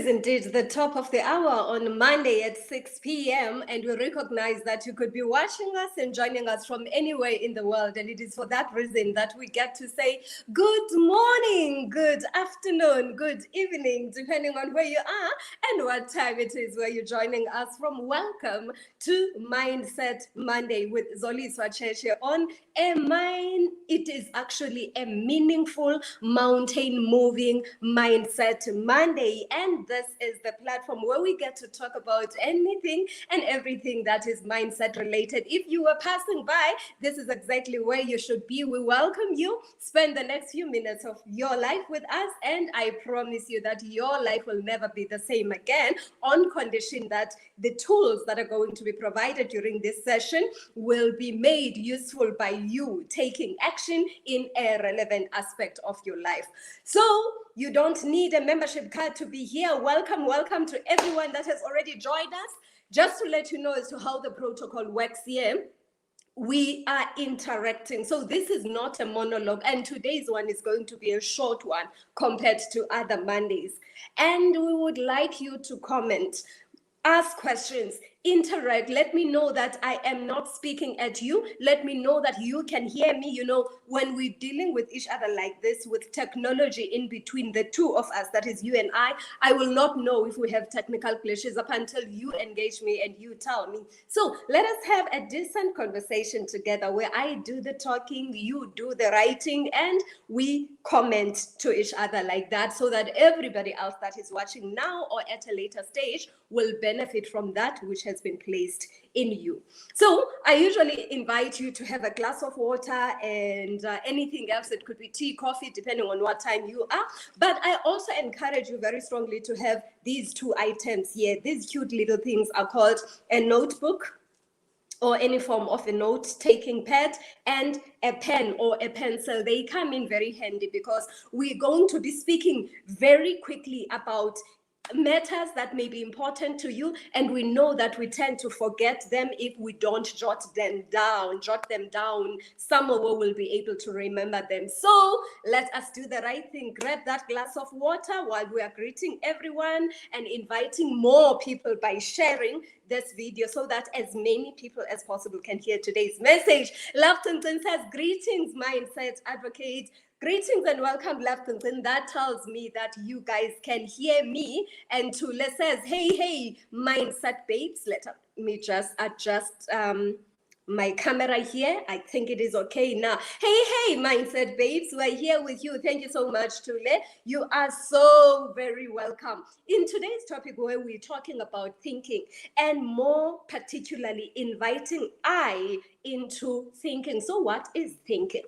indeed the top of the hour on Monday at 6 p.m. and we recognize that you could be watching us and joining us from anywhere in the world, and it is for that reason that we get to say good morning, good afternoon, good evening, depending on where you are and what time it is where you're joining us from. Welcome to Mindset Monday with Zoliswa Tshetshe on it is actually a meaningful, mountain-moving Mindset Monday. And this is the platform where we get to talk about anything and everything that is mindset related. If you were passing by, this is exactly where you should be. We welcome you. Spend the next few minutes of your life with us, and I promise you that your life will never be the same again, on condition that the tools that are going to be provided during this session will be made useful by you taking action in a relevant aspect of your life. So you don't need a membership card to be here. Welcome to everyone that has already joined us. Just to let you know as to how the protocol works here, we are interacting. So this is not a monologue, and today's one is going to be a short one compared to other Mondays. And we would like you to comment, ask questions, interact. Let me know that I am not speaking at you. Let me know that you can hear me. You know, when we're dealing with each other like this, with technology in between the two of us, that is you and I will not know if we have technical glitches up until you engage me and you tell me. So let us have a decent conversation together where I do the talking, you do the writing, and we comment to each other like that, so that everybody else that is watching now or at a later stage will benefit from that which has been placed in you. So I usually invite you to have a glass of water and anything else. It could be tea, coffee, depending on what time you are. But I also encourage you very strongly to have these two items here. These cute little things are called a notebook, or any form of a note-taking pad, and a pen or a pencil. They come in very handy because we're going to be speaking very quickly about matters that may be important to you, and we know that we tend to forget them if we don't jot them down. Somewhere we'll be able to remember them. So let us do the right thing. Grab that glass of water while we are greeting everyone and inviting more people by sharing this video so that as many people as possible can hear today's message. Lafton says, greetings, Mindset Advocate. Greetings and welcome, Lafton. That tells me that you guys can hear me. And Tule says, hey, Mindset babes. Let me just adjust my camera here. I think it is okay now. Hey, Mindset babes, we're here with you. Thank you so much, Tule. You are so very welcome. In today's topic, where we're talking about thinking, and more particularly inviting I into thinking. So what is thinking?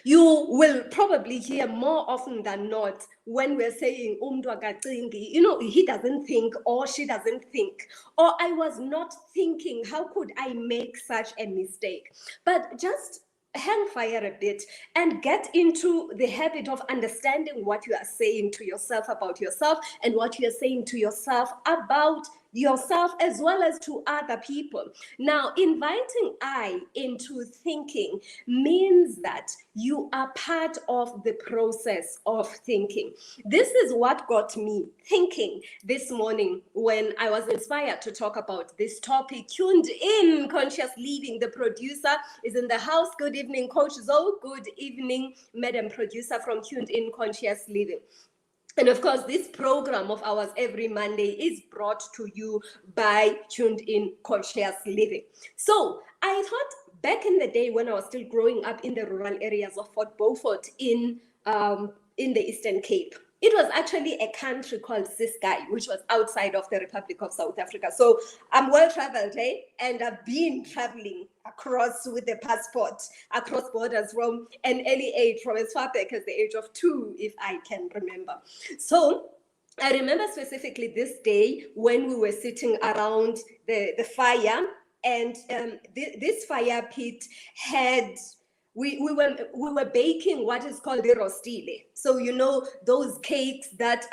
You will probably hear more often than not when we're saying he doesn't think, or she doesn't think, or I was not thinking, how could I make such a mistake? But just hang fire a bit and get into the habit of understanding what you are saying to yourself about yourself, and what you are saying to yourself about yourself as well as to other people. Now, inviting I into thinking means that you are part of the process of thinking. This is what got me thinking this morning when I was inspired to talk about this topic. Tuned in Conscious Living, the producer is in the house. Good evening, Coach Zoe. Good evening, Madam Producer from Tuned in Conscious Living. And of course, this program of ours every Monday is brought to you by Tuned In Conscious Living. So I thought back in the day when I was still growing up in the rural areas of Fort Beaufort in the Eastern Cape, it was actually a country called Ciskei, which was outside of the Republic of South Africa. So I'm well-traveled, and I've been traveling across with the passport, across borders from an early age, from as far back as the age of 2, if I can remember. So I remember specifically this day when we were sitting around the fire, and this fire pit had... We were baking what is called the rostile. So you know those cakes that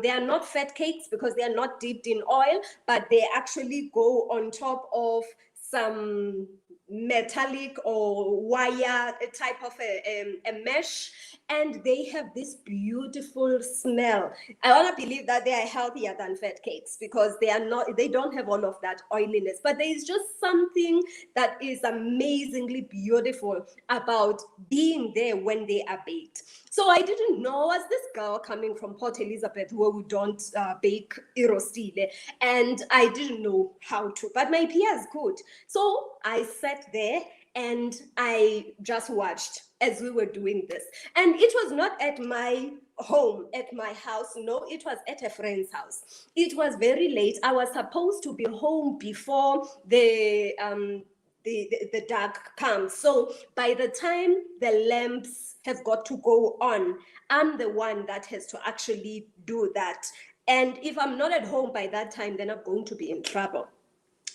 they are not fat cakes because they are not dipped in oil, but they actually go on top of some metallic or wire type of a mesh, and they have this beautiful smell. I want to believe that they are healthier than fat cakes because they don't have all of that oiliness, but there is just something that is amazingly beautiful about being there when they are baked. So I didn't know, as this girl coming from Port Elizabeth where we don't bake irostile, and I didn't know how to, but my peers could. So I sat there and I just watched as we were doing this. And it was not at my home, at my house. No, it was at a friend's house. It was very late. I was supposed to be home before the dark comes. So by the time the lamps have got to go on, I'm the one that has to actually do that. And if I'm not at home by that time, then I'm going to be in trouble.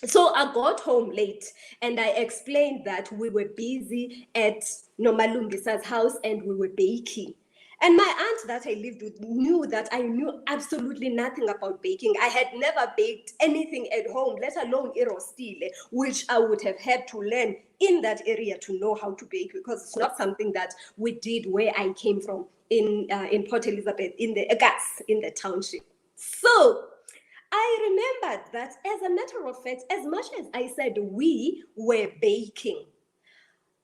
So I got home late and I explained that we were busy at Nomalungisa's house and we were baking. And my aunt that I lived with knew that I knew absolutely nothing about baking. I had never baked anything at home, let alone irostile, which I would have had to learn in that area to know how to bake, because it's not something that we did where I came from in Port Elizabeth, in the township. So I remembered that, as a matter of fact, as much as I said we were baking,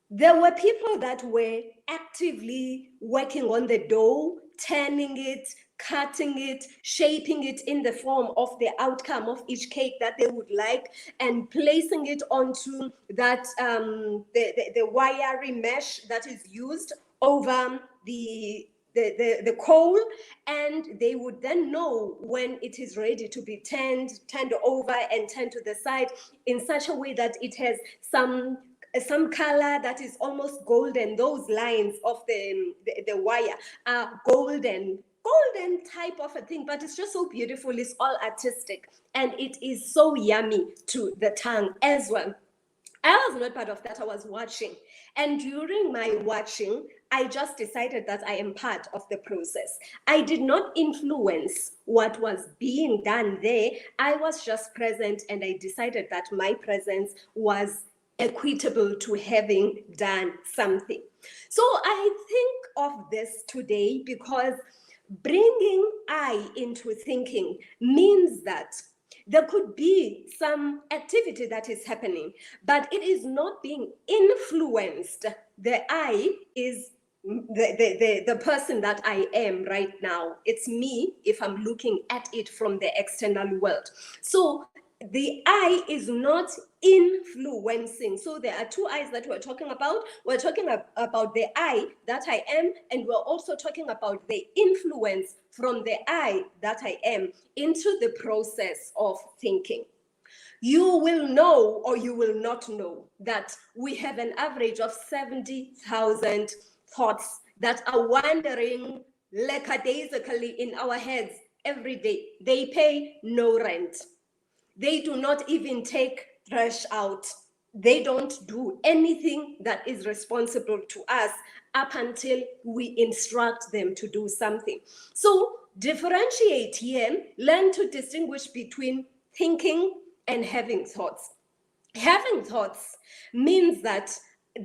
there were people that were actively working on the dough, turning it, cutting it, shaping it in the form of the outcome of each cake that they would like, and placing it onto that the wiry mesh that is used over the coal, and they would then know when it is ready to be turned over and turned to the side in such a way that it has some color that is almost golden. Those lines of the wire are golden type of a thing, but it's just so beautiful. It's all artistic, and it is so yummy to the tongue as well. I was not part of that. I was watching. And during my watching, I just decided that I am part of the process. I did not influence what was being done there. I was just present, and I decided that my presence was equitable to having done something. So I think of this today because bringing I into thinking means that there could be some activity that is happening, but it is not being influenced. The I is the person that I am right now. It's me if I'm looking at it from the external world. So the I is not influencing. So there are two I's that we're talking about. We're talking about the I that I am, and we're also talking about the influence from the I that I am into the process of thinking. You will know, or you will not know, that we have an average of 70,000 thoughts that are wandering lackadaisically in our heads every day. They pay no rent. They do not even take trash out. They don't do anything that is responsible to us up until we instruct them to do something. So differentiate here, learn to distinguish between thinking and having thoughts. Having thoughts means that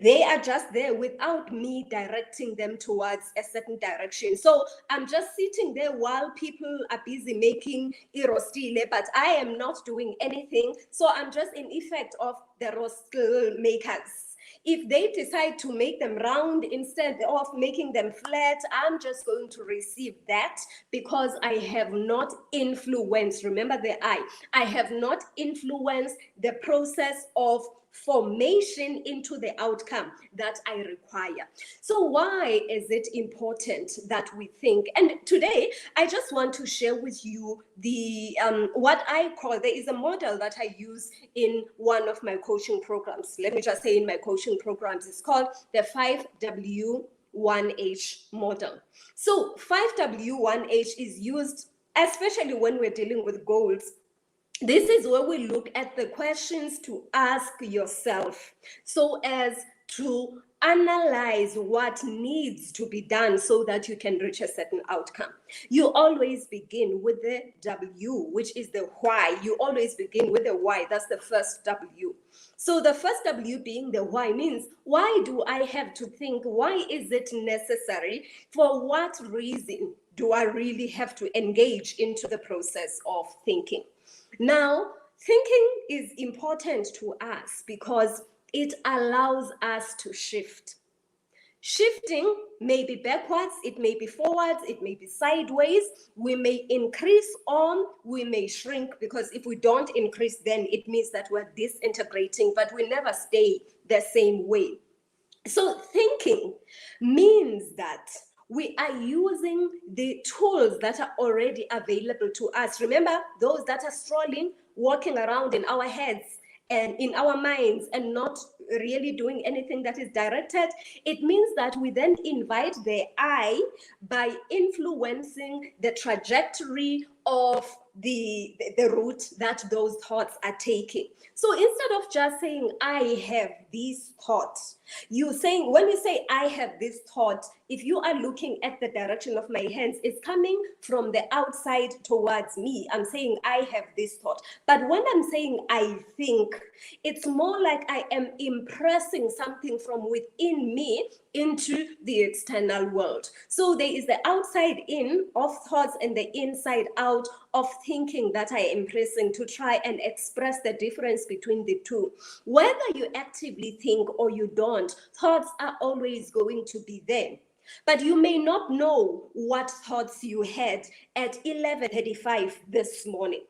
they are just there without me directing them towards a certain direction. So I'm just sitting there while people are busy making irostile, but I am not doing anything. So I'm just in effect of the rostle makers. If they decide to make them round instead of making them flat, I'm just going to receive that because I have not influenced, remember the I have not influenced the process of formation into the outcome that I require. So why is it important that we think? And today, I just want to share with you the what I call, there is a model that I use in one of my coaching programs. Let me just say in my coaching programs, it's called the 5W1H model. So 5W1H is used, especially when we're dealing with goals. This is where we look at the questions to ask yourself so as to analyze what needs to be done so that you can reach a certain outcome. You always begin with the W, which is the why. You always begin with the why. That's the first W. So the first W being the why means, why do I have to think? Why is it necessary? For what reason do I really have to engage into the process of thinking? Now, thinking is important to us because it allows us to shift. Shifting may be backwards, it may be forwards, it may be sideways. We may increase on, we may shrink, because if we don't increase, then it means that we're disintegrating, but we never stay the same way. So thinking means that we are using the tools that are already available to us. Remember, those that are strolling, walking around in our heads and in our minds and not really doing anything that is directed. It means that we then invite the I by influencing the trajectory of the route that those thoughts are taking. So instead of just saying, I have this thought, when you say, I have this thought, if you are looking at the direction of my hands, it's coming from the outside towards me. I'm saying, I have this thought. But when I'm saying, I think, it's more like I am impressing something from within me into the external world. So there is the outside in of thoughts and the inside out of thinking that I am pressing to try and express the difference between the two. Whether you actively think or you don't, thoughts are always going to be there. But you may not know what thoughts you had at 11:35 this morning.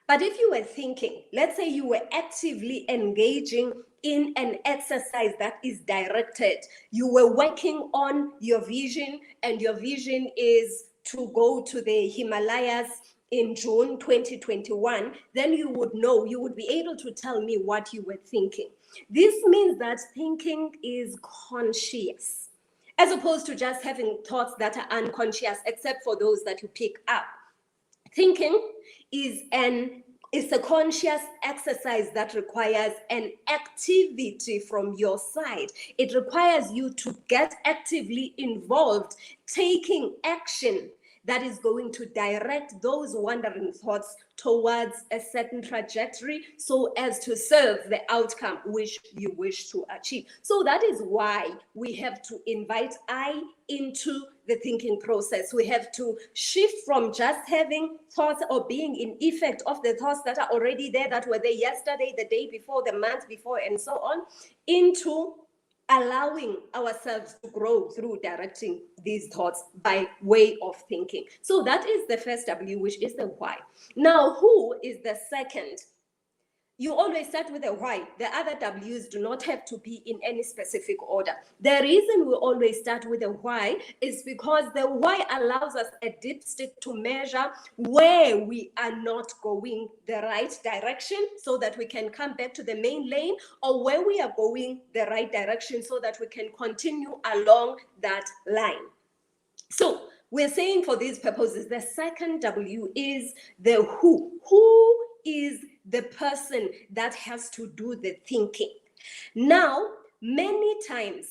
But if you were thinking, let's say you were actively engaging in an exercise that is directed, you were working on your vision, and your vision is to go to the Himalayas in June 2021, then you would know, you would be able to tell me what you were thinking. This means that thinking is conscious, as opposed to just having thoughts that are unconscious, except for those that you pick up. Thinking is a conscious exercise that requires an activity from your side. It requires you to get actively involved, taking action that is going to direct those wandering thoughts towards a certain trajectory so as to serve the outcome which you wish to achieve. So that is why we have to invite I into the thinking process. We have to shift from just having thoughts or being in effect of the thoughts that are already there, that were there yesterday, the day before, the month before, and so on, into allowing ourselves to grow through directing these thoughts by way of thinking. So that is the first W, which is the why. Now, who is the second? You always start with a why. The other W's do not have to be in any specific order. The reason we always start with a why is because the why allows us a dipstick to measure where we are not going the right direction so that we can come back to the main lane, or where we are going the right direction so that we can continue along that line. So we're saying for these purposes, the second W is the who. Who is the person that has to do the thinking? Now, many times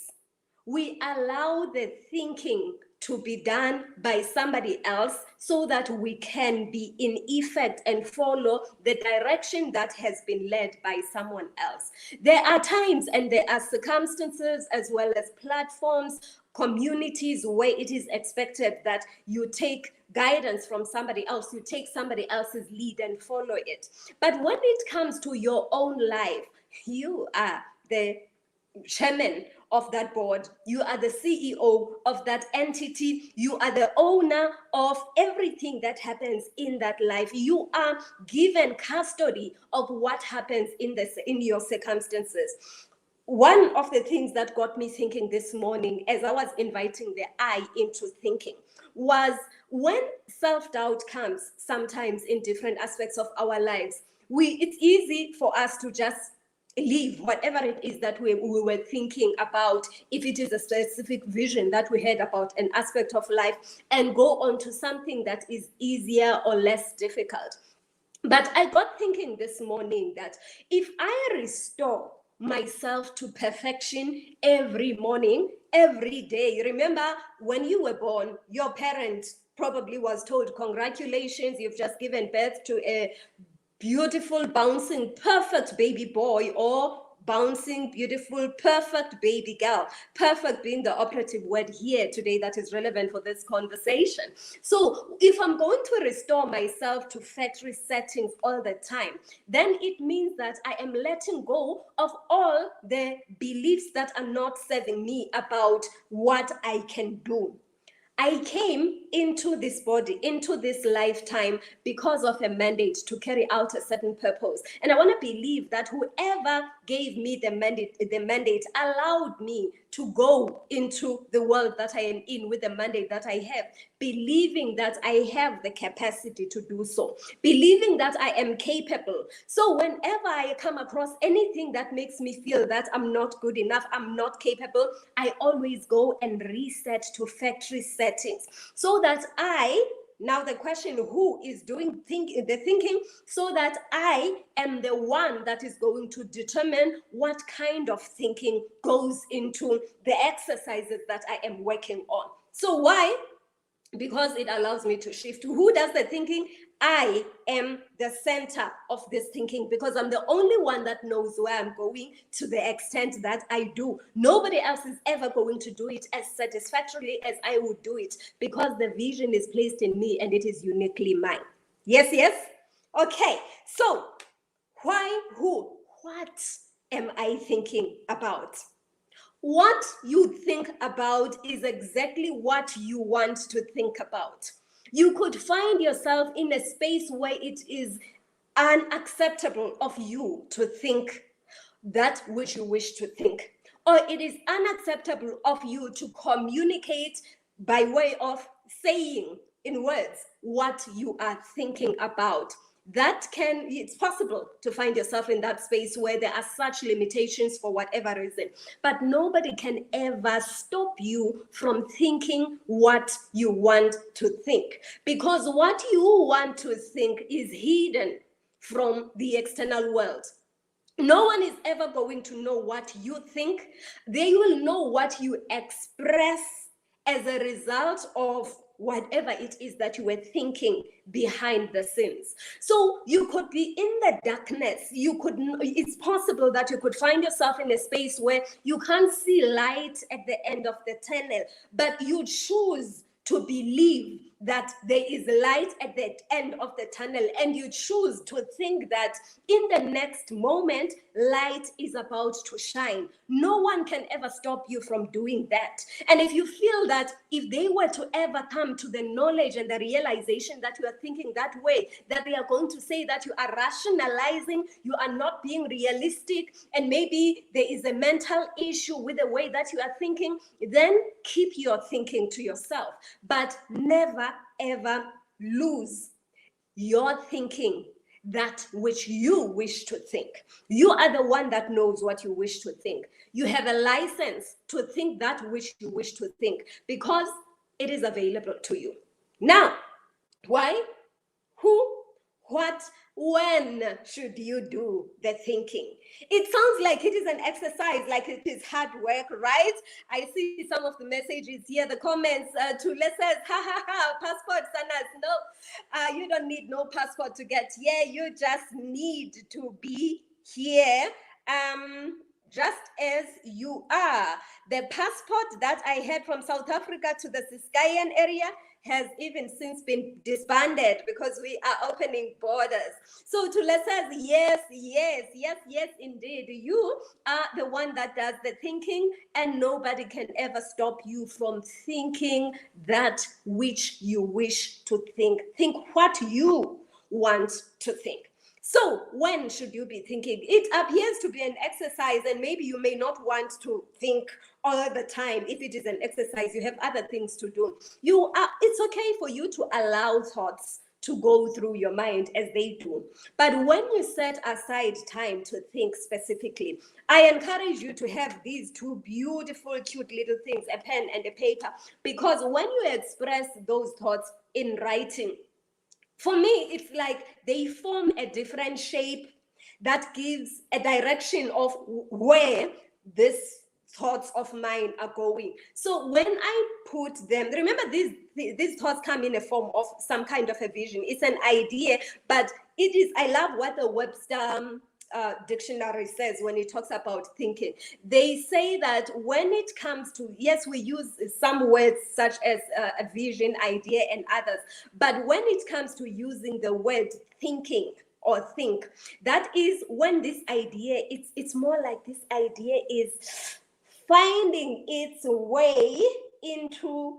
we allow the thinking to be done by somebody else so that we can be in effect and follow the direction that has been led by someone else. There are times and there are circumstances as well as platforms, communities where it is expected that you take guidance from somebody else, you take somebody else's lead and follow it. But when it comes to your own life, you are the chairman of that board, you are the CEO of that entity, you are the owner of everything that happens in that life. You are given custody of what happens in your circumstances. One of the things that got me thinking this morning as I was inviting the I into thinking was, when self-doubt comes sometimes in different aspects of our lives, it's easy for us to just leave whatever it is that we were thinking about, if it is a specific vision that we had about an aspect of life, and go on to something that is easier or less difficult. But I got thinking this morning that if I restore myself to perfection every morning, every day. Remember, when you were born, your parent probably was told, congratulations, you've just given birth to a beautiful, bouncing, perfect baby boy, or bouncing, beautiful, perfect baby girl. Perfect being the operative word here today that is relevant for this conversation. So if I'm going to restore myself to factory settings all the time, then it means that I am letting go of all the beliefs that are not serving me about what I can do. I came into this body, into this lifetime, because of a mandate to carry out a certain purpose. And I want to believe that whoever gave me the mandate allowed me to go into the world that I am in with the mandate that I have, believing that I have the capacity to do so, believing that I am capable. So whenever I come across anything that makes me feel that I'm not good enough, I'm not capable, I always go and reset to factory settings so that now the question, who is doing the thinking, so that I am the one that is going to determine what kind of thinking goes into the exercises that I am working on. So why? Because it allows me to shift. Who does the thinking? I am the center of this thinking, because I'm the only one that knows where I'm going to the extent that I do. Nobody else is ever going to do it as satisfactorily as I would do it, because the vision is placed in me and it is uniquely mine. Yes, yes? Okay, so why, who, what am I thinking about? What you think about is exactly what you want to think about. You could find yourself in a space where it is unacceptable of you to think that which you wish to think, or it is unacceptable of you to communicate by way of saying in words what you are thinking about. It's possible to find yourself in that space where there are such limitations for whatever reason, but nobody can ever stop you from thinking what you want to think, because what you want to think is hidden from the external world. No one is ever going to know what you think. They will know what you express as a result of whatever it is that you were thinking behind the scenes. So you could be in the darkness. It's possible that you could find yourself in a space where you can't see light at the end of the tunnel, but you choose to believe that there is light at the end of the tunnel, and you choose to think that in the next moment light is about to shine. No one can ever stop you from doing that. And if you feel that if they were to ever come to the knowledge and the realization that you are thinking that way, that they are going to say that you are rationalizing, you are not being realistic, and maybe there is a mental issue with the way that you are thinking, then keep your thinking to yourself. But never ever lose your thinking that which you wish to think. You are the one that knows what you wish to think. You have a license to think that which you wish to think, because it is available to you. Now, why, who, what, when should you do the thinking? It sounds like it is an exercise, like it is hard work, right? I see some of the messages here, the comments to says, ha ha ha, passport, Sanas. No, you don't need no passport to get here. You just need to be here. Just as you are. The passport that I had from South Africa to the Ciskeian area has even since been disbanded, because we are opening borders. So Tula says, yes, indeed. You are the one that does the thinking, and nobody can ever stop you from thinking that which you wish to think. Think what you want to think. So when should you be thinking? It appears to be an exercise, and maybe you may not want to think all the time. If it is an exercise, you have other things to do. It's okay for you to allow thoughts to go through your mind as they do. But when you set aside time to think specifically, I encourage you to have these two beautiful, cute little things, a pen and a paper, because when you express those thoughts in writing, for me, it's like they form a different shape. that gives a direction of where this thoughts of mine are going. So when I put them, remember these thoughts come in a form of some kind of a vision. It's an idea, but it is, I love what the Webster dictionary says when it talks about thinking. They say that when it comes to, yes, we use some words such as a vision, idea, and others, but when it comes to using the word thinking or think, that is when this idea, it's more like this idea is finding its way into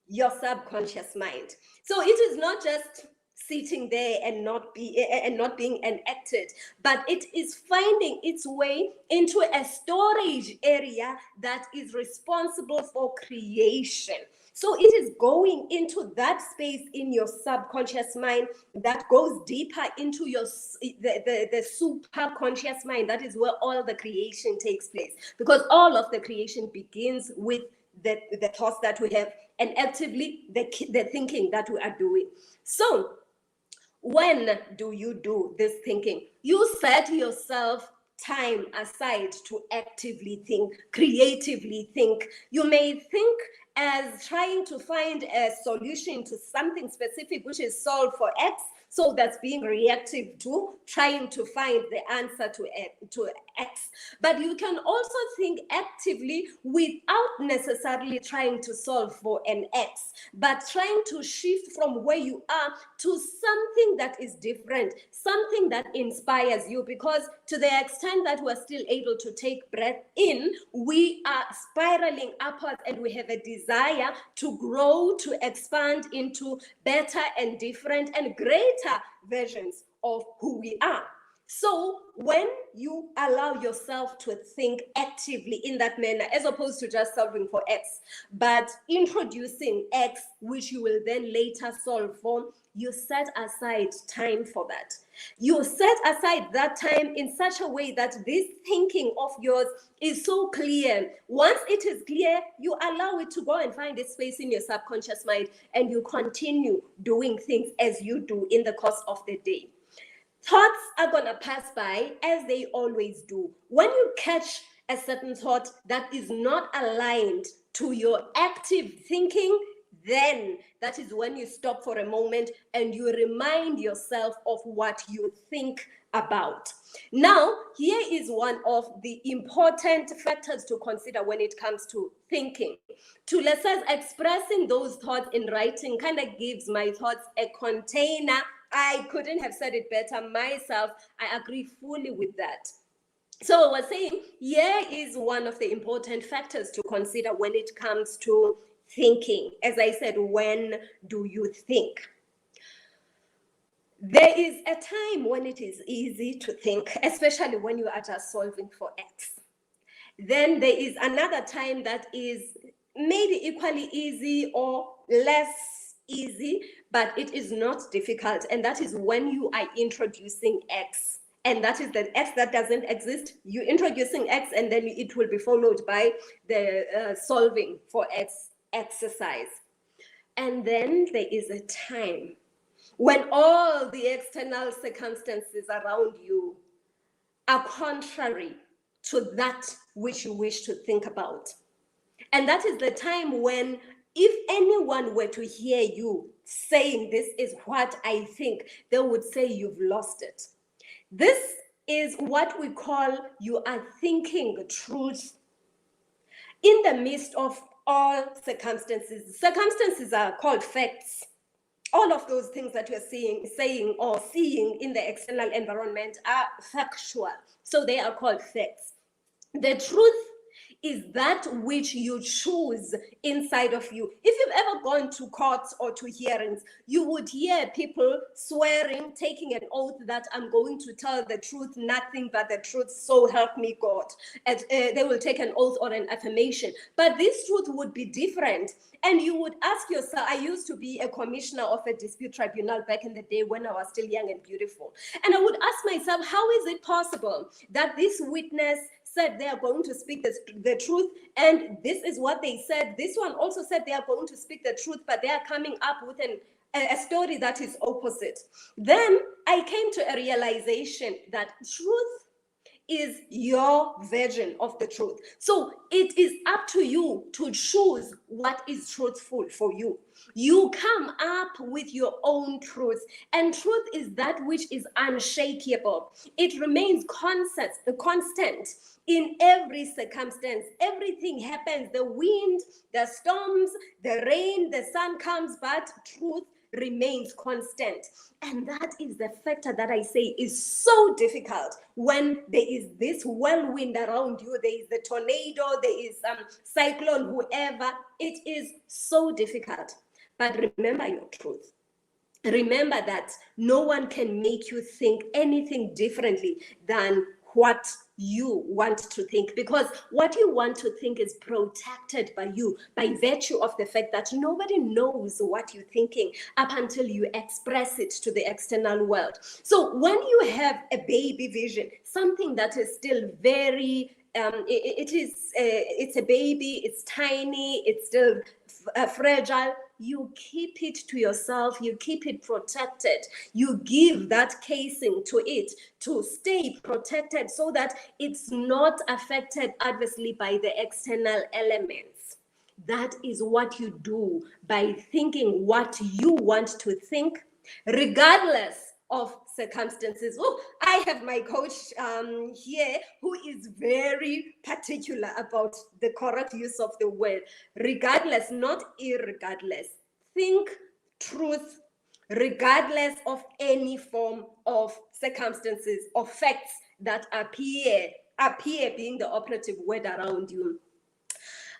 your subconscious mind. So it is not just sitting there and not being enacted, but it is finding its way into a storage area that is responsible for creation. So it is going into that space in your subconscious mind that goes deeper into your the super conscious mind. That is where all the creation takes place, because all of the creation begins with the thoughts that we have, and actively the thinking that we are doing. So when do you do this thinking? You set yourself time aside to actively think, creatively think. You may think as trying to find a solution to something specific which is solved for X. So that's being reactive to trying to find the answer to X. But you can also think actively without necessarily trying to solve for an X, but trying to shift from where you are to something that is different, something that inspires you. Because to the extent that we're still able to take breath in, we are spiraling upwards, and we have a desire to grow, to expand into better and different and greater versions of who we are. So when you allow yourself to think actively in that manner, as opposed to just solving for X, but introducing X, which you will then later solve for, you set aside time for that. You set aside that time in such a way that this thinking of yours is so clear. Once it is clear, you allow it to go and find a space in your subconscious mind, and you continue doing things as you do in the course of the day. Thoughts are going to pass by, as they always do. When you catch a certain thought that is not aligned to your active thinking, then that is when you stop for a moment and you remind yourself of what you think about. Now, here is one of the important factors to consider when it comes to thinking. To, let's say, expressing those thoughts in writing kind of gives my thoughts a container. I couldn't have said it better myself. I agree fully with that. So I was saying, here is one of the important factors to consider when it comes to thinking. As I said, when do you think? There is a time when it is easy to think, especially when you are just solving for X. Then there is another time that is maybe equally easy or less easy, but it is not difficult. And that is when you are introducing X. And that is the X that doesn't exist. You're introducing X, and then it will be followed by the solving for X exercise. And then there is a time when all the external circumstances around you are contrary to that which you wish to think about. And that is the time when, if anyone were to hear you saying, this is what I think, they would say you've lost it. This is what we call, you are thinking truth in the midst of all circumstances. Circumstances are called facts. All of those things that we're saying or seeing in the external environment are factual. So they are called facts. The truth is that which you choose inside of you. If you've ever gone to courts or to hearings, you would hear people swearing, taking an oath that I'm going to tell the truth, nothing but the truth, so help me God. And they will take an oath or an affirmation. But this truth would be different. And you would ask yourself, I used to be a commissioner of a dispute tribunal back in the day when I was still young and beautiful. And I would ask myself, how is it possible that this witness said they are going to speak the truth, and this is what they said. This one also said they are going to speak the truth, but they are coming up with an a story that is opposite. Then I came to a realization that truth is your version of the truth. So it is up to you to choose what is truthful for you. You come up with your own truth, and truth is that which is unshakable. It remains constant in every circumstance. Everything happens, the wind, the storms, the rain, the sun comes, but truth remains constant. And that is the factor that I say is so difficult when there is this whirlwind around you, there is the tornado, there is cyclone, whoever. It is so difficult. But remember your truth. Remember that no one can make you think anything differently than what you want to think, because what you want to think is protected by you by virtue of the fact that nobody knows what you're thinking up until you express it to the external world. So when you have a baby vision, something that is still very it's a baby, it's tiny, it's still fragile, you keep it to yourself, you keep it protected, you give that casing to it to stay protected so that it's not affected adversely by the external elements. That is what you do by thinking what you want to think, regardless of circumstances. Oh, I have my coach here who is very particular about the correct use of the word. Regardless, not irregardless. Think truth regardless of any form of circumstances or facts that appear being the operative word around you.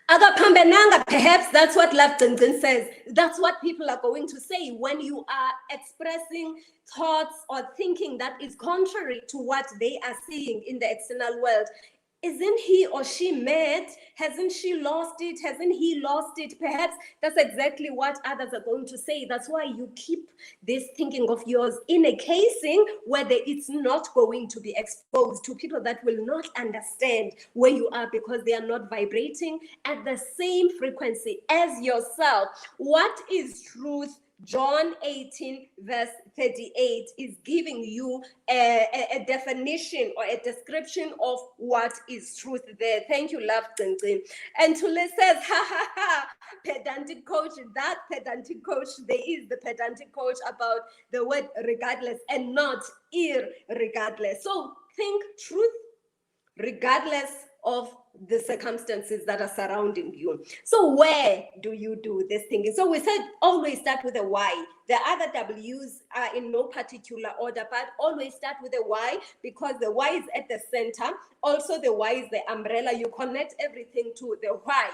Perhaps that's what Love Tintin says. That's what people are going to say when you are expressing thoughts or thinking that is contrary to what they are seeing in the external world. Isn't he or she mad? Hasn't she lost it? Hasn't he lost it? Perhaps that's exactly what others are going to say. That's why you keep this thinking of yours in a casing where it's not going to be exposed to people that will not understand where you are because they are not vibrating at the same frequency as yourself. What is truth? John 18 verse 38 is giving you a definition or a description of what is truth there. Thank you, Love Tintin. And Tule says, ha ha ha, pedantic coach, that pedantic coach, there is the pedantic coach about the word regardless and not irregardless. So think truth regardless of the circumstances that are surrounding you. So where do you do this thinking? So we said always start with a why. The other W's are in no particular order, but always start with a why because the why is at the center. Also, the why is the umbrella. You connect everything to the why.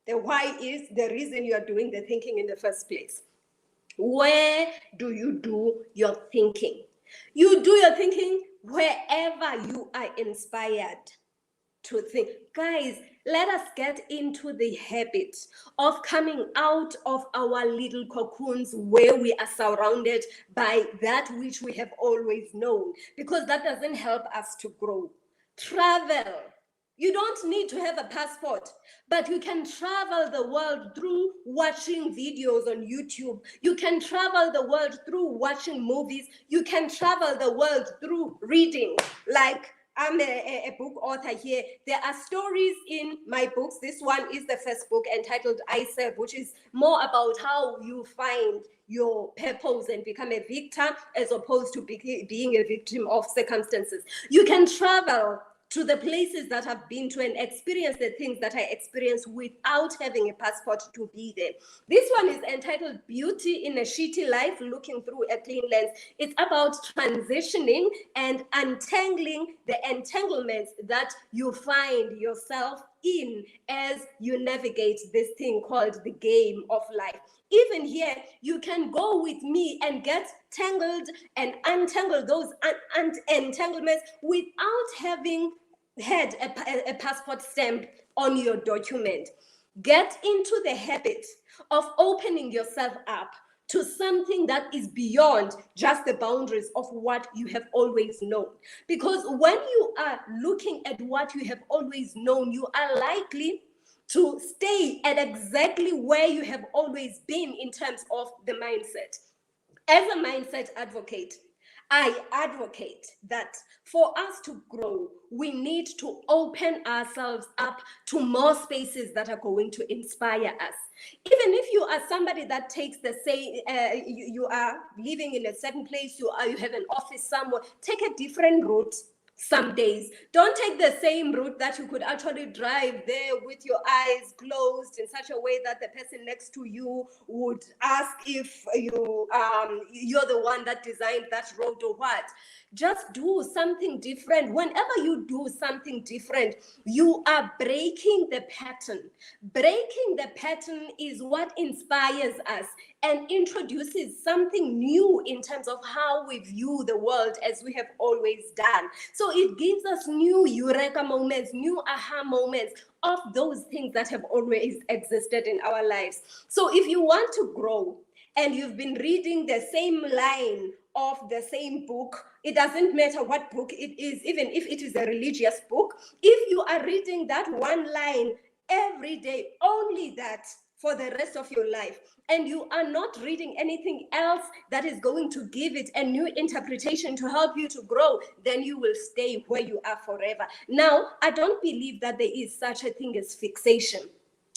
The why is the reason you are doing the thinking in the first place. Where do you do your thinking? You do your thinking wherever you are inspired to think. Guys, let us get into the habit of coming out of our little cocoons where we are surrounded by that which we have always known, because that doesn't help us to grow. Travel. You don't need to have a passport, but you can travel the world through watching videos on YouTube. You can travel the world through watching movies. You can travel the world through reading. Like, I'm a book author here. There are stories in my books. This one is the first book entitled I Serve, which is more about how you find your purpose and become a victor as opposed to being a victim of circumstances. You can travel to the places that I've been to and experience the things that I experienced without having a passport to be there. This one is entitled Beauty in a Shitty Life, Looking Through a Clean Lens. It's about transitioning and untangling the entanglements that you find yourself in as you navigate this thing called the game of life. Even here, you can go with me and get tangled and untangle those entanglements without having had a passport stamp on your document. Get into the habit of opening yourself up to something that is beyond just the boundaries of what you have always known. Because when you are looking at what you have always known, you are likely to stay at exactly where you have always been in terms of the mindset. As a mindset advocate, I advocate that for us to grow, we need to open ourselves up to more spaces that are going to inspire us. Even if you are somebody that takes the same, you are living in a certain place, you have an office somewhere, take a different route. Some days, don't take the same route that you could actually drive there with your eyes closed in such a way that the person next to you would ask if you're the one that designed that road or what. Just do something different. Whenever you do something different, you are breaking the pattern. Breaking the pattern is what inspires us and introduces something new in terms of how we view the world, as we have always done. So it gives us new eureka moments, new aha moments of those things that have always existed in our lives. So if you want to grow and you've been reading the same line of the same book, it doesn't matter what book it is, even if it is a religious book, if you are reading that one line every day, only that, for the rest of your life, and you are not reading anything else that is going to give it a new interpretation to help you to grow, then you will stay where you are forever. Now, I don't believe that there is such a thing as fixation.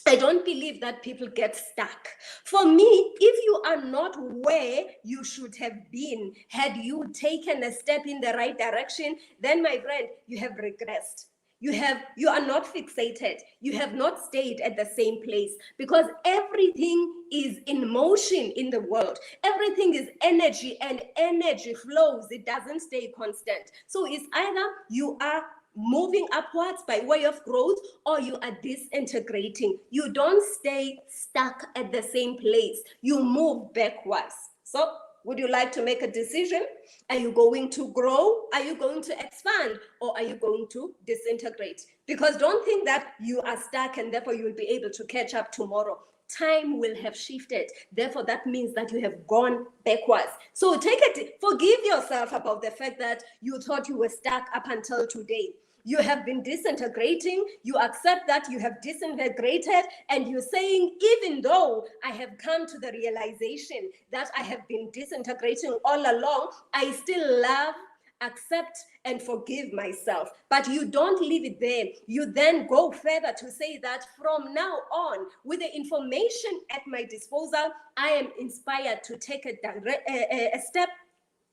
I don't believe that people get stuck. For me, if you are not where you should have been, had you taken a step in the right direction, then my friend, you have regressed. You are not fixated. You have not stayed at the same place, because everything is in motion in the world. Everything is energy, and energy flows. It doesn't stay constant. So it's either you are moving upwards by way of growth, or you are disintegrating. You don't stay stuck at the same place. You move backwards. So would you like to make a decision? Are you going to grow? Are you going to expand? Or are you going to disintegrate? Because don't think that you are stuck and therefore you will be able to catch up tomorrow. Time will have shifted. Therefore, that means that you have gone backwards. So forgive yourself about the fact that you thought you were stuck up until today. You have been disintegrating. You accept that you have disintegrated, and you're saying, even though I have come to the realization that I have been disintegrating all along, I still love, accept, and forgive myself. But you don't leave it there. You then go further to say that from now on, with the information at my disposal, I am inspired to take a step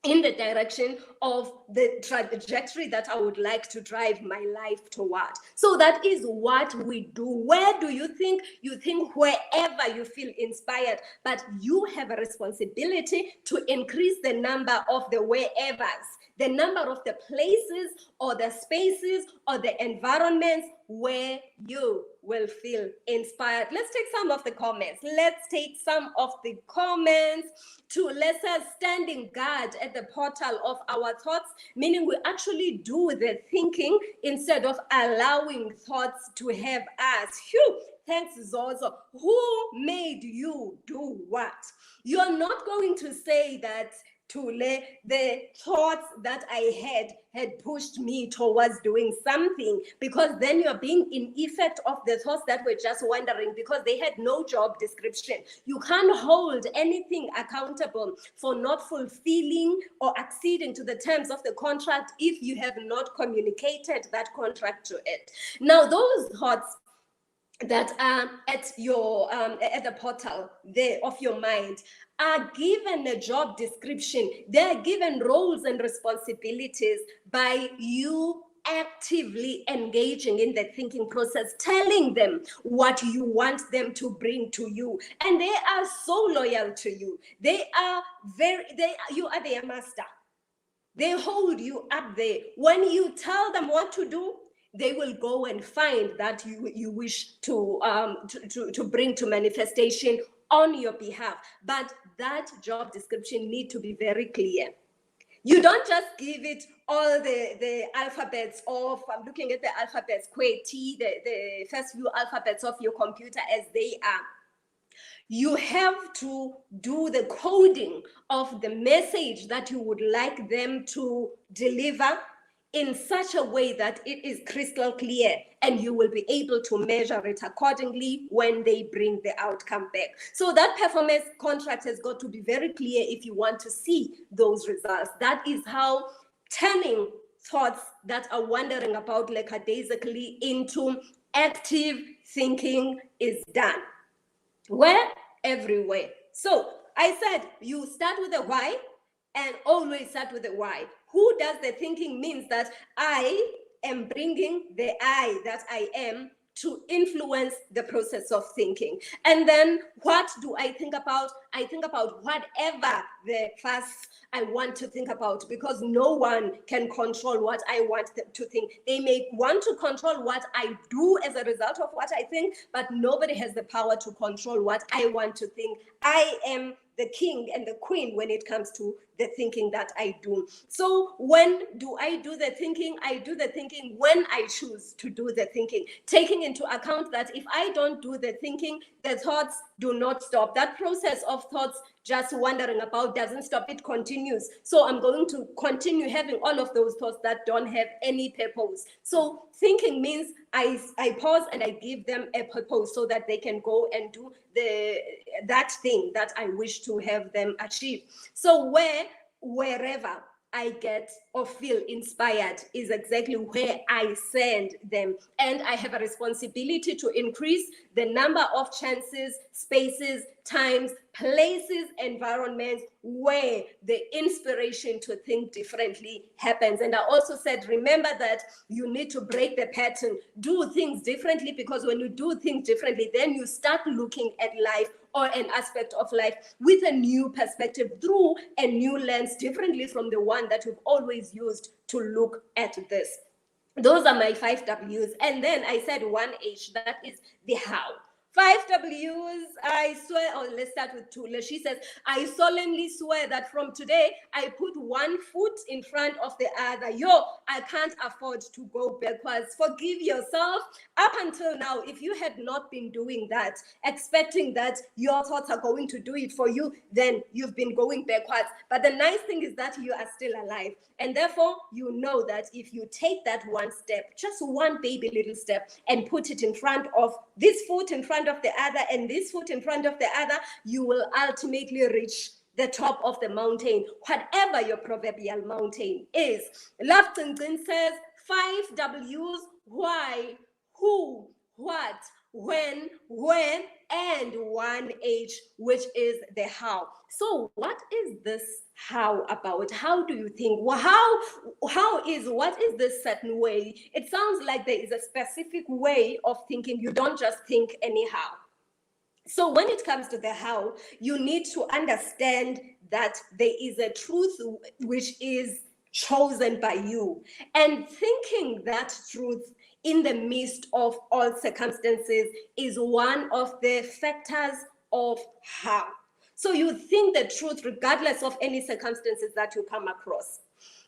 in the direction of the trajectory that I would like to drive my life toward. So that is what we do. Where do you think? You think wherever you feel inspired, but you have a responsibility to increase the number of the wherevers, the number of the places or the spaces or the environments where you will feel inspired. Let's take some of the comments. To lesser standing guard at the portal of our thoughts, meaning we actually do the thinking instead of allowing thoughts to have us. Phew. Thanks, Zozo. Who made you do what? You're not going to say that the thoughts that I had pushed me towards doing something, because then you're being in effect of the thoughts that were just wandering because they had no job description. You can't hold anything accountable for not fulfilling or acceding to the terms of the contract if you have not communicated that contract to it. Now, those thoughts that are at the portal there of your mind are given a job description. They're given roles and responsibilities by you actively engaging in the thinking process, telling them what you want them to bring to you, and they are so loyal to you. You are their master. They hold you up there. When you tell them what to do, they will go and find that you wish to bring to manifestation on your behalf. But that job description need to be very clear. You don't just give it all the alphabets of, I'm looking at the alphabets, QWERTY, the first few alphabets of your computer as they are. You have to do the coding of the message that you would like them to deliver in such a way that it is crystal clear, and you will be able to measure it accordingly when they bring the outcome back. So that performance contract has got to be very clear if you want to see those results. That is how turning thoughts that are wandering about lackadaisically into active thinking is done. Where? Everywhere. So I said you start with a why, and always start with the why. Who does the thinking means that I am bringing the I that I am to influence the process of thinking. And then what do I think about? I think about whatever the first I want to think about, because no one can control what I want them to think. They may want to control what I do as a result of what I think, but nobody has the power to control what I want to think. I am the king and the queen when it comes to the thinking that I do. So when do I do the thinking? I do the thinking when I choose to do the thinking, taking into account that if I don't do the thinking, the thoughts do not stop. That process of thoughts just wandering about doesn't stop, it continues. So I'm going to continue having all of those thoughts that don't have any purpose. So thinking means I pause and I give them a purpose so that they can go and do that thing that I wish to have them achieve. So wherever I get or feel inspired is exactly where I send them. And I have a responsibility to increase the number of chances, spaces, times, places, environments where the inspiration to think differently happens. And I also said, remember that you need to break the pattern, do things differently, because when you do things differently, then you start looking at life or an aspect of life with a new perspective, through a new lens, differently from the one that you've always used to look at this. Those are my 5 W's. And then I said 1 H, that is the how. 5 W's, I swear, or let's start with Tula. She says, I solemnly swear that from today, I put one foot in front of the other. I can't afford to go backwards. Forgive yourself. Up until now, if you had not been doing that, expecting that your thoughts are going to do it for you, then you've been going backwards. But the nice thing is that you are still alive. And therefore, you know that if you take that one step, just one baby little step, and put it in front of this foot in front of the other and this foot in front of the other, you will ultimately reach the top of the mountain, whatever your proverbial mountain is. Love Tsintzin says 5 W's: why, who, what, when, where, and 1 H, which is the how. So what is this how about? How do you think? Well, what is this certain way? It sounds like there is a specific way of thinking. You don't just think anyhow. So when it comes to the how, you need to understand that there is a truth which is chosen by you, and thinking that truth in the midst of all circumstances is one of the factors of how. So you think the truth regardless of any circumstances that you come across.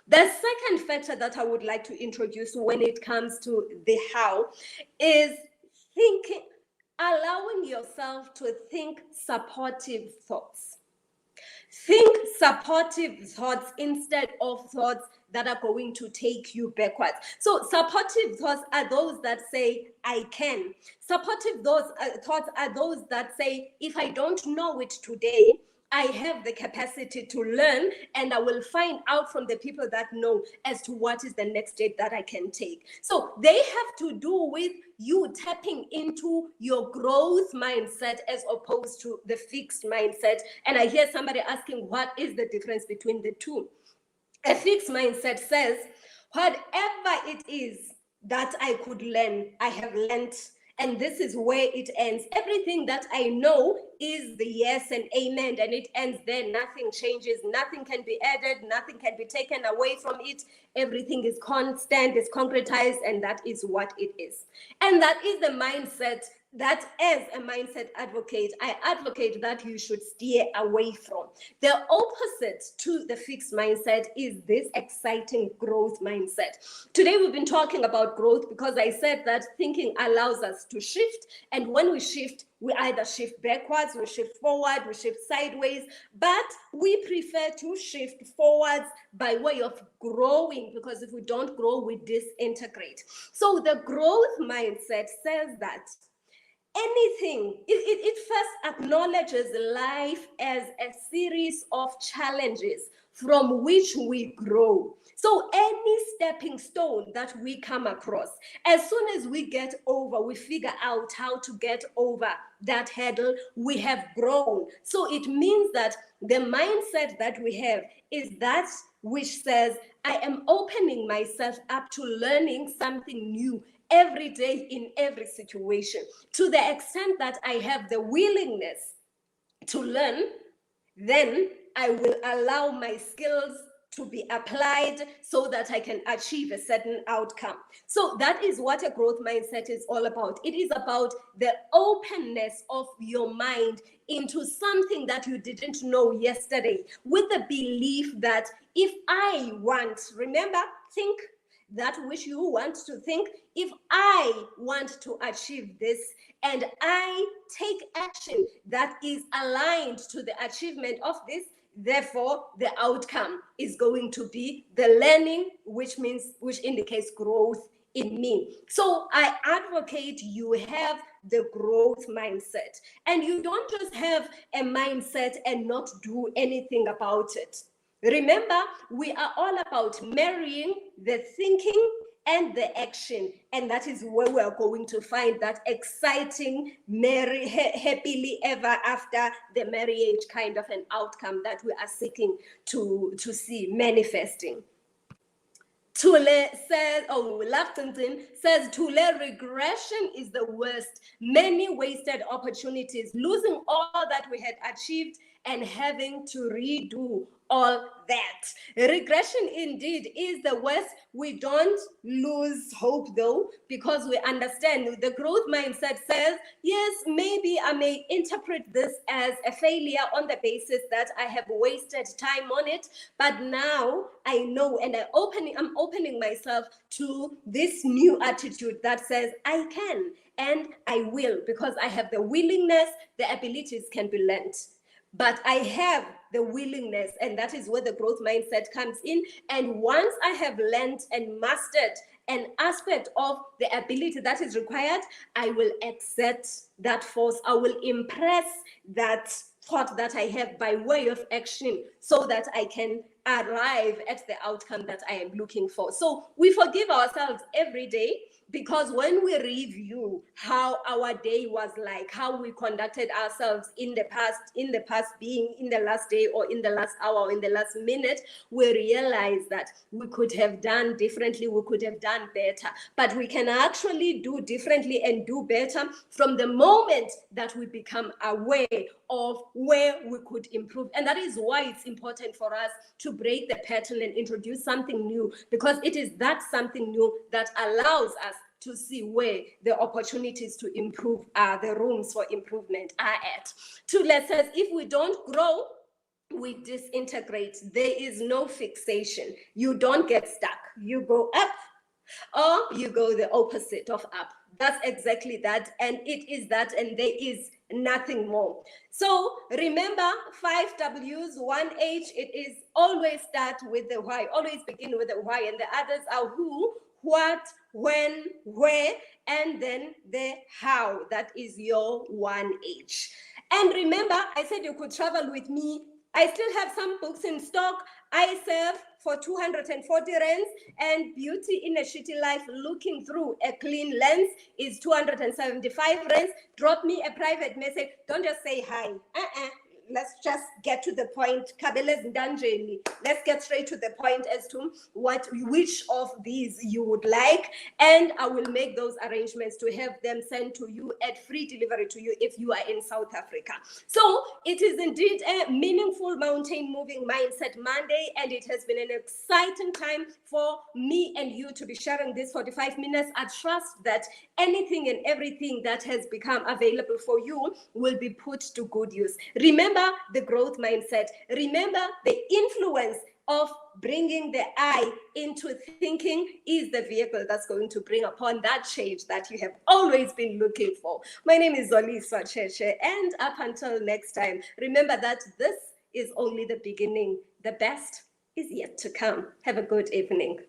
The second factor that I would like to introduce when it comes to the how is thinking, allowing yourself to think supportive thoughts. Think supportive thoughts instead of thoughts that are going to take you backwards. So supportive thoughts are those that say, I can. Supportive thoughts are those that say, if I don't know it today, I have the capacity to learn, and I will find out from the people that know as to what is the next step that I can take. So they have to do with you tapping into your growth mindset as opposed to the fixed mindset. And I hear somebody asking, what is the difference between the two? A fixed mindset says, whatever it is that I could learn, I have learned, and this is where it ends. Everything that I know is the yes and amen, and it ends there. Nothing changes, nothing can be added, nothing can be taken away from it. Everything is constant, is concretized, and that is what it is. And that is the mindset that as a mindset advocate, I advocate that you should steer away from. The opposite to the fixed mindset is this exciting growth mindset. Today we've been talking about growth because I said that thinking allows us to shift, and when we shift, we either shift backwards, we shift forward, we shift sideways, but we prefer to shift forwards by way of growing, because if we don't grow, we disintegrate. So the growth mindset says that anything, it first acknowledges life as a series of challenges from which we grow. So any stepping stone that we come across, as soon as we get over, we figure out how to get over that hurdle, we have grown. So it means that the mindset that we have is that which says, I am opening myself up to learning something new every day in every situation. To the extent that I have the willingness to learn, then I will allow my skills to be applied so that I can achieve a certain outcome. So that is what a growth mindset is all about. It is about the openness of your mind into something that you didn't know yesterday, with the belief that if I want, remember, think that which you want to think. If I want to achieve this and I take action that is aligned to the achievement of this, therefore the outcome is going to be the learning, which indicates growth in me. So I advocate you have the growth mindset, and you don't just have a mindset and not do anything about it. Remember, we are all about marrying the thinking and the action, and that is where we are going to find that exciting, merry, happily ever after the marriage kind of an outcome that we are seeking to see manifesting. Tule says, Laftonton says, Tule, regression is the worst. Many wasted opportunities, losing all that we had achieved and having to redo all that. Regression indeed is the worst. We don't lose hope though, because we understand the growth mindset says, yes, maybe I may interpret this as a failure on the basis that I have wasted time on it, but now I know, and I'm opening myself to this new attitude that says I can and I will, because I have the willingness. The abilities can be learned, but I have the willingness, and that is where the growth mindset comes in. And once I have learned and mastered an aspect of the ability that is required, I will exert that force. I will impress that thought that I have by way of action so that I can arrive at the outcome that I am looking for. So we forgive ourselves every day, because when we review how our day was like, how we conducted ourselves in the past, being in the last day or in the last hour or in the last minute, we realize that we could have done differently, we could have done better. But we can actually do differently and do better from the moment that we become aware of where we could improve. And that is why it's important for us to break the pattern and introduce something new, because it is that something new that allows us to see where the opportunities to improve are, the rooms for improvement are at. Tula says, if we don't grow, we disintegrate. There is no fixation. You don't get stuck. You go up or you go the opposite of up. That's exactly that. And it is that, and there is nothing more. So remember, 5 W's, 1 H, it is always start with the why, always begin with the why, and the others are who, what, when, where, and then the how. That is your 1H. And remember, I said you could travel with me. I still have some books in stock. I serve for 240 rands, and Beauty in a Shitty Life Looking Through a Clean Lens is 275 rands. Drop me a private message. Don't just say hi. let's just get to the point. Let's get straight to the point as to which of these you would like, and I will make those arrangements to have them sent to you at free delivery to you if you are in South Africa. So it is indeed a meaningful mountain moving mindset Monday, and it has been an exciting time for me and you to be sharing this 45 minutes. I trust that anything and everything that has become available for you will be put to good use. Remember the growth mindset. Remember the influence of bringing the I into thinking is the vehicle that's going to bring upon that change that you have always been looking for. My name is Zoliswa Tshetshe, and up until next time, remember that this is only the beginning. The best is yet to come. Have a good evening.